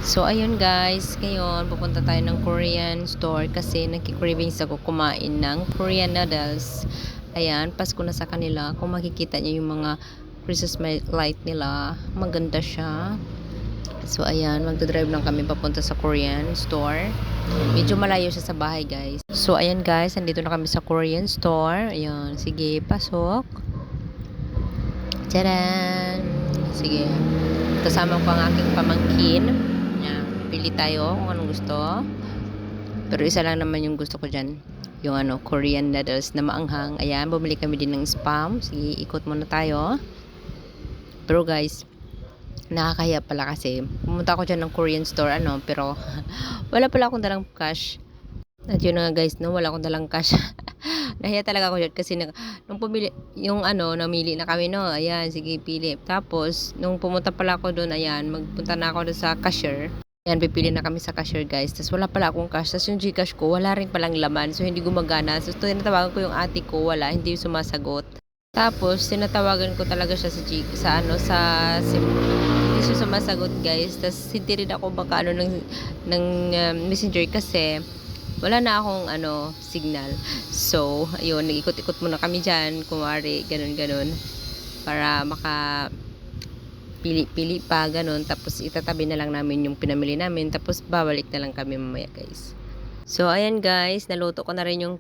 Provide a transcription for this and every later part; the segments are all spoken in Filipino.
So, ayun guys, ngayon pupunta tayo ng Korean store kasi nagki-cravings ako kumain ng Korean noodles. Ayan, Pasko na sa kanila. Kung makikita niyo yung mga Christmas light nila, maganda siya. So, ayan, magdadrive lang kami papunta sa Korean store. Medyo malayo siya sa bahay guys. So, ayan guys, nandito na kami sa Korean store. Ayan, sige, pasok. Tcharan! Sige, kasama ko ang aking pamangkin. Yan, pili tayo kung anong gusto. Pero isa lang naman yung gusto ko dyan. Yung Korean noodles na maanghang. Ayan, bumili kami din ng spam. Sige, ikot muna tayo. Pero guys, nakakahiya pala kasi pumunta ako dyan ng Korean store, pero wala pala akong dalang cash. At yun na nga guys, no, wala akong dalang cash. Nahiya talaga ako dyan kasi nung pumili, yung namili na kami, no, ayan, sige, pili. Tapos, nung pumunta pala ako doon, ayan, magpunta na ako doon sa cashier. Ayan, pipili na kami sa cashier, guys. Tapos, wala pala akong cash. Tapos, yung Gcash ko, wala rin palang laman. So, hindi gumagana. So, tinatawagan ko yung ate ko, wala, hindi sumasagot. Tapos, tinatawagan ko talaga siya hindi siya sumasagot, guys. Tapos, hindi rin ako baka ng messenger kasi, wala na akong signal. So, ayun, nag-ikot-ikot muna kami dyan, kumari, ganun-ganun, para pili pa, ganun. Tapos, itatabi na lang namin yung pinamili namin. Tapos, babalik na lang kami mamaya, guys. So, ayan, guys, naluto ko na rin yung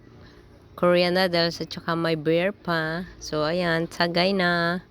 Korean noodles at saka may beer pa. So, ayan, sagay na.